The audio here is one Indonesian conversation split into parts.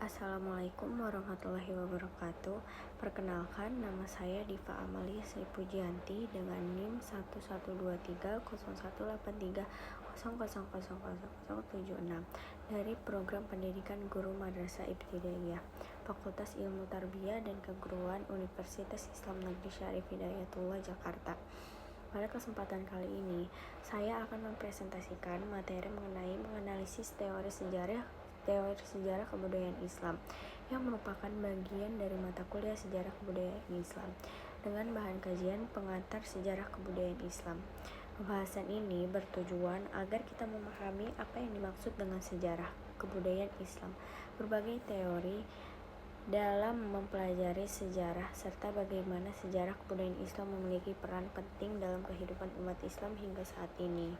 Assalamualaikum warahmatullahi wabarakatuh. Perkenalkan, nama saya Diva Amalia Sri Pujianti dengan NIM 11230183000076 dari Program Pendidikan Guru Madrasah Ibtidaiyah, Fakultas Ilmu Tarbiyah dan Keguruan Universitas Islam Negeri Syarif Hidayatullah Jakarta. Pada kesempatan kali ini, saya akan mempresentasikan materi mengenai menganalisis teori sejarah kebudayaan Islam yang merupakan bagian dari mata kuliah sejarah kebudayaan Islam dengan bahan kajian pengantar sejarah kebudayaan Islam. Pembahasan ini bertujuan agar kita memahami apa yang dimaksud dengan sejarah kebudayaan Islam, berbagai teori dalam mempelajari sejarah serta bagaimana sejarah kebudayaan Islam memiliki peran penting dalam kehidupan umat Islam hingga saat ini.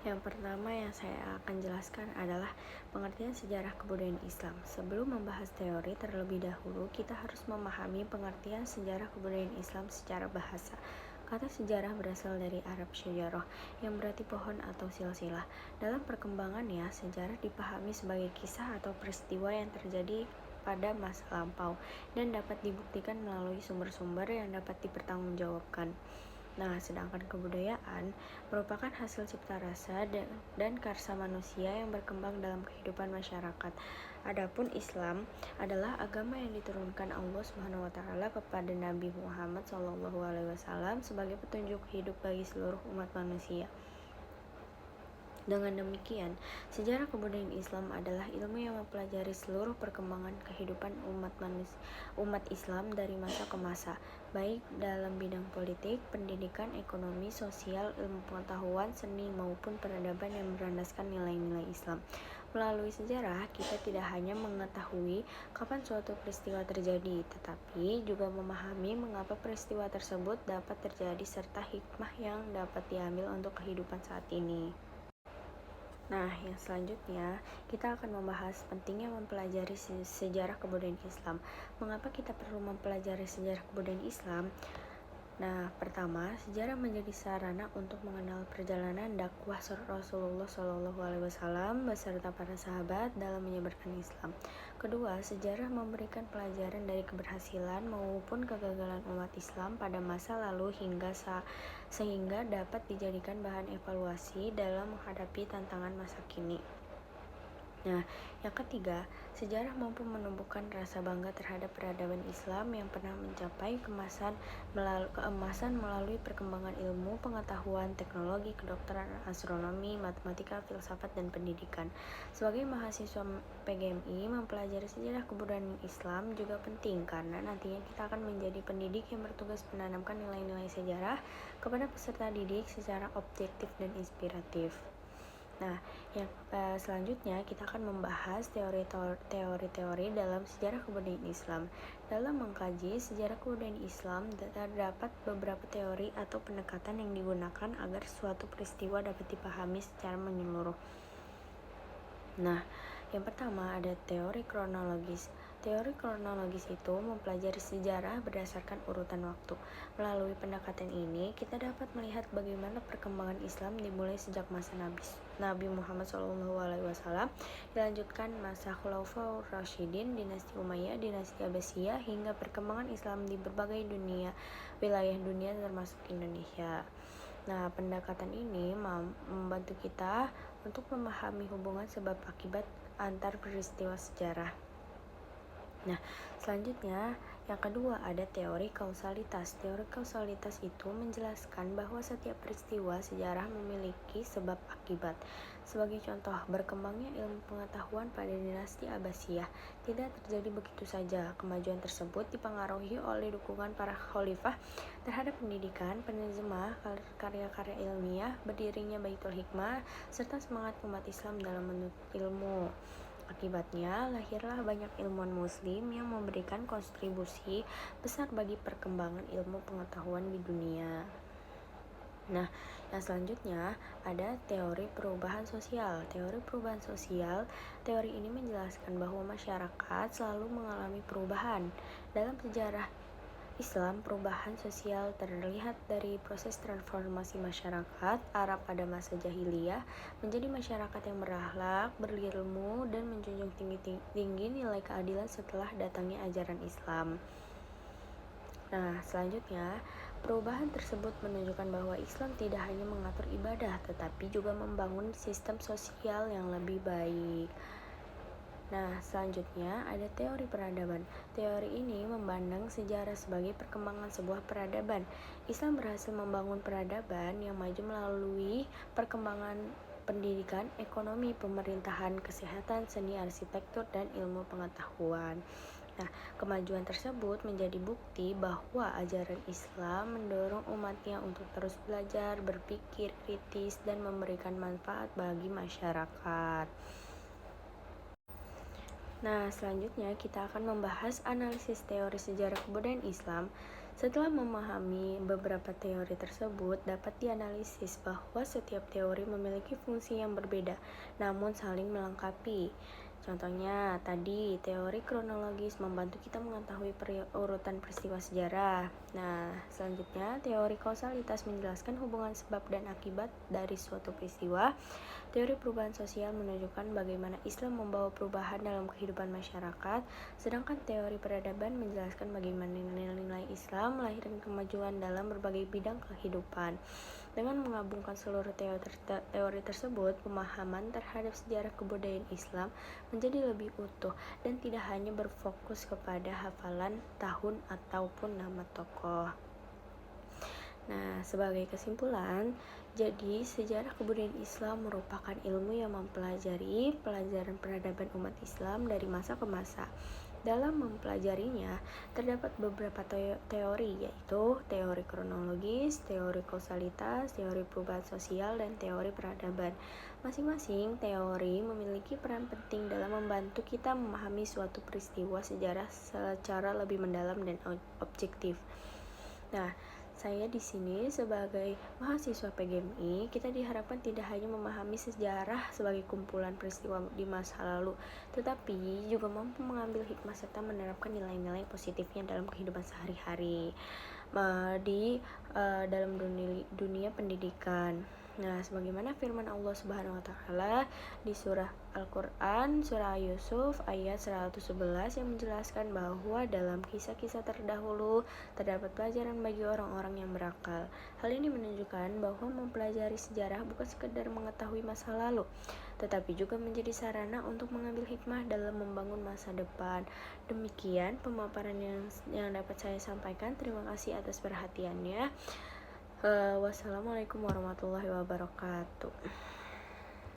Yang pertama yang saya akan jelaskan adalah pengertian sejarah kebudayaan Islam. Sebelum membahas teori terlebih dahulu, kita harus memahami pengertian sejarah kebudayaan Islam secara bahasa. Kata sejarah berasal dari Arab syajarah, yang berarti pohon atau silsilah. Dalam perkembangannya, sejarah dipahami sebagai kisah atau peristiwa yang terjadi pada masa lampau dan dapat dibuktikan melalui sumber-sumber yang dapat dipertanggungjawabkan. Nah, sedangkan kebudayaan merupakan hasil cipta rasa dan karsa manusia yang berkembang dalam kehidupan masyarakat. Adapun Islam adalah agama yang diturunkan Allah SWT kepada Nabi Muhammad SAW sebagai petunjuk hidup bagi seluruh umat manusia. Dengan demikian, sejarah kebudayaan Islam adalah ilmu yang mempelajari seluruh perkembangan kehidupan umat Islam dari masa ke masa, baik dalam bidang politik, pendidikan, ekonomi, sosial, ilmu pengetahuan, seni maupun peradaban yang berlandaskan nilai-nilai Islam. Melalui sejarah, kita tidak hanya mengetahui kapan suatu peristiwa terjadi, tetapi juga memahami mengapa peristiwa tersebut dapat terjadi serta hikmah yang dapat diambil untuk kehidupan saat ini. Nah, yang selanjutnya kita akan membahas pentingnya mempelajari sejarah kebudayaan Islam. Mengapa kita perlu mempelajari sejarah kebudayaan Islam? Nah, pertama, sejarah menjadi sarana untuk mengenal perjalanan dakwah Rasulullah SAW beserta para sahabat dalam menyebarkan Islam. Kedua, sejarah memberikan pelajaran dari keberhasilan maupun kegagalan umat Islam pada masa lalu sehingga dapat dijadikan bahan evaluasi dalam menghadapi tantangan masa kini. Nah, yang ketiga, sejarah mampu menumbuhkan rasa bangga terhadap peradaban Islam yang pernah mencapai keemasan melalui perkembangan ilmu, pengetahuan, teknologi, kedokteran, astronomi, matematika, filsafat, dan pendidikan. Sebagai mahasiswa PGMI, mempelajari sejarah kebudayaan Islam juga penting karena nantinya kita akan menjadi pendidik yang bertugas menanamkan nilai-nilai sejarah kepada peserta didik secara objektif dan inspiratif. Nah, yang selanjutnya kita akan membahas teori-teori dalam sejarah kebudayaan Islam. Dalam mengkaji sejarah kebudayaan Islam, terdapat beberapa teori atau pendekatan yang digunakan agar suatu peristiwa dapat dipahami secara menyeluruh. Nah, yang pertama ada teori kronologis. Teori kronologis itu mempelajari sejarah berdasarkan urutan waktu. Melalui pendekatan ini, kita dapat melihat bagaimana perkembangan Islam dimulai sejak masa Nabi Muhammad SAW, dilanjutkan masa Khulafaur Rasyidin, dinasti Umayyah, dinasti Abbasiyah, hingga perkembangan Islam di berbagai wilayah dunia termasuk Indonesia. Nah, pendekatan ini membantu kita untuk memahami hubungan sebab akibat antar peristiwa sejarah. Nah, selanjutnya yang kedua ada teori kausalitas. Teori kausalitas itu menjelaskan bahwa setiap peristiwa sejarah memiliki sebab akibat. Sebagai contoh, berkembangnya ilmu pengetahuan pada dinasti Abbasiyah tidak terjadi begitu saja. Kemajuan tersebut dipengaruhi oleh dukungan para khalifah terhadap pendidikan, penerjemah karya-karya ilmiah, berdirinya Baitul Hikmah, serta semangat umat Islam dalam menuntut ilmu. Akibatnya, lahirlah banyak ilmuwan muslim yang memberikan kontribusi besar bagi perkembangan ilmu pengetahuan di dunia. Nah, yang selanjutnya ada teori perubahan sosial. Teori ini menjelaskan bahwa masyarakat selalu mengalami perubahan. Dalam sejarah Islam, perubahan sosial terlihat dari proses transformasi masyarakat Arab pada masa jahiliyah menjadi masyarakat yang berakhlak, berilmu, dan menjunjung tinggi nilai keadilan setelah datangnya ajaran Islam. Nah, selanjutnya, perubahan tersebut menunjukkan bahwa Islam tidak hanya mengatur ibadah, tetapi juga membangun sistem sosial yang lebih baik. Nah, selanjutnya ada teori peradaban. Teori ini memandang sejarah sebagai perkembangan sebuah peradaban. Islam berhasil membangun peradaban yang maju melalui perkembangan pendidikan, ekonomi, pemerintahan, kesehatan, seni, arsitektur, dan ilmu pengetahuan. Nah, kemajuan tersebut menjadi bukti bahwa ajaran Islam mendorong umatnya untuk terus belajar, berpikir kritis, dan memberikan manfaat bagi masyarakat. Nah, selanjutnya kita akan membahas analisis teori sejarah kebudayaan Islam. Setelah memahami beberapa teori tersebut, dapat dianalisis bahwa setiap teori memiliki fungsi yang berbeda, namun saling melengkapi. Contohnya, tadi teori kronologis membantu kita mengetahui urutan peristiwa sejarah. Nah, selanjutnya teori kausalitas menjelaskan hubungan sebab dan akibat dari suatu peristiwa. Teori perubahan sosial menunjukkan bagaimana Islam membawa perubahan dalam kehidupan masyarakat, sedangkan teori peradaban menjelaskan bagaimana nilai-nilai Islam melahirkan kemajuan dalam berbagai bidang kehidupan. Dengan menggabungkan seluruh teori tersebut, pemahaman terhadap sejarah kebudayaan Islam menjadi lebih utuh dan tidak hanya berfokus kepada hafalan tahun ataupun nama tokoh. Nah, sebagai kesimpulan, jadi sejarah kebudayaan Islam merupakan ilmu yang mempelajari pelajaran peradaban umat Islam dari masa ke masa. Dalam mempelajarinya, terdapat beberapa teori, yaitu teori kronologis, teori kausalitas, teori perubahan sosial, dan teori peradaban. Masing-masing teori memiliki peran penting dalam membantu kita memahami suatu peristiwa sejarah secara lebih mendalam dan objektif. Nah, saya di sini sebagai mahasiswa PGMI, kita diharapkan tidak hanya memahami sejarah sebagai kumpulan peristiwa di masa lalu, tetapi juga mampu mengambil hikmah serta menerapkan nilai-nilai positifnya dalam kehidupan sehari-hari di dalam dunia pendidikan. Nah, sebagaimana firman Allah Subhanahu wa taala di surah Al-Qur'an, surah Yusuf ayat 111 yang menjelaskan bahwa dalam kisah-kisah terdahulu terdapat pelajaran bagi orang-orang yang berakal. Hal ini menunjukkan bahwa mempelajari sejarah bukan sekedar mengetahui masa lalu, tetapi juga menjadi sarana untuk mengambil hikmah dalam membangun masa depan. Demikian pemaparan yang dapat saya sampaikan. Terima kasih atas perhatiannya. Wassalamualaikum warahmatullahi wabarakatuh.